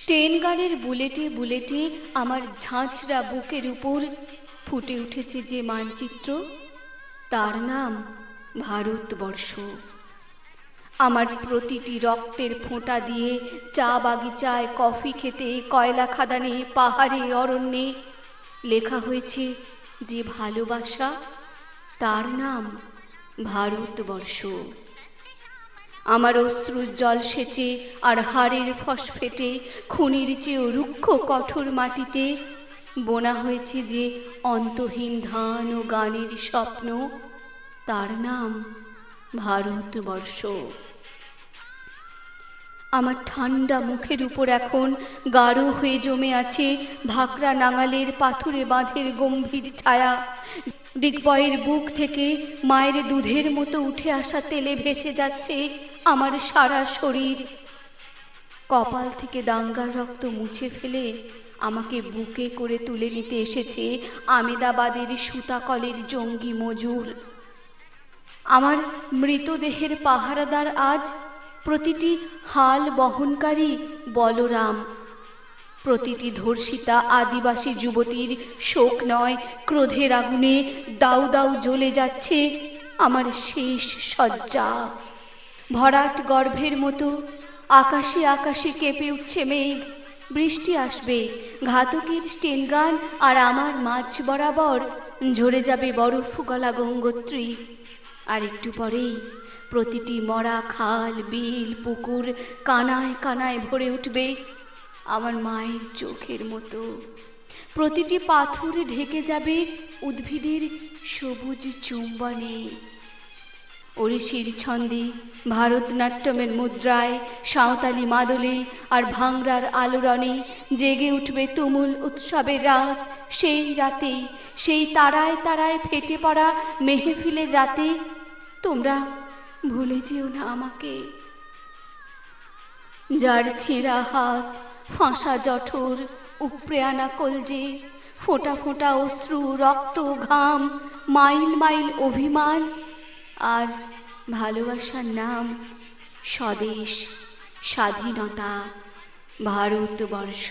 Train গানের বুলেটে বুলেটে আমার ঝাঁঝরা বুকের উপর ফুটে উঠেছে যে মানচিত্র, তার নাম ভারতবর্ষ। আমার প্রতিটি রক্তের ফোঁটা দিয়ে চা বাগিচায়, কফি খেতে, কয়লা খাদানে, পাহাড়ে, অরণ্যে লেখা হয়েছে যে ভালোবাসা, তার নাম ভারতবর্ষ। আমার অশ্রুর জল সেচে আর হাড়ের ফসফেটে খুনির চেয়েও রুক্ষ কঠোর মাটিতে বোনা হয়েছে যে অন্তহীন ধান ও গানের স্বপ্ন, তার নাম ভারতবর্ষ। আমার ঠান্ডা মুখের উপর এখন গাঢ় হয়ে জমে আছে ভাকরা নাঙালের পাথুরে বাঁধের গম্ভীর ছায়া। ডিগবয়ের বুক থেকে মায়ের দুধের মতো উঠে আসা তেলে ভেসে যাচ্ছে আমার সারা শরীর। কপাল থেকে দাঙ্গার রক্ত মুছে ফেলে আমাকে বুকে করে তুলে নিতে এসেছে আমেদাবাদের সুতাকলের জঙ্গি মজুর। আমার মৃতদেহের পাহারাদার আজ প্রতিটি হাল বহনকারী বলরাম, প্রতিটি ধর্ষিতা আদিবাসী যুবতীর শোক নয়, ক্রোধের আগুনে দাউ দাউ জ্বলে যাচ্ছে আমার শেষ শয্যা। ভরাট গর্ভের মতো আকাশে আকাশে কেঁপে উঠছে মেঘ। বৃষ্টি আসবে, ঘাতকের স্টেনগান আর আমার মাঝ বরাবর ঝরে যাবে বরফ গলা গঙ্গোত্রী। আর একটু পরেই প্রতিটি মরা খাল, বিল, পুকুর কানায় কানায় ভরে উঠবে আমার মায়ের চোখের মতো। প্রতিটি পাথর ঢেকে যাবে উদ্ভিদের সবুজ চুম্বনে। ওড়িশির ছন্দে, ভারতনাট্যমের মুদ্রায়, সাঁওতালি মাদলে আর ভাংড়ার আলোড়নে জেগে উঠবে তুমুল উৎসবের রাত। সেই রাতে, সেই তারায় তারায় ফেটে পড়া মেহফিলের রাতে তোমরা ভুলে যেও না আমাকে। যার ছেঁড়া হাত, ফাঁসা জঠর, উপড়ে আনা কলজে, ফোঁটা ফোঁটা অশ্রু, রক্ত, ঘাম, মাইল মাইল অভিমান আর ভালোবাসার নাম স্বদেশ, স্বাধীনতা, ভারতবর্ষ।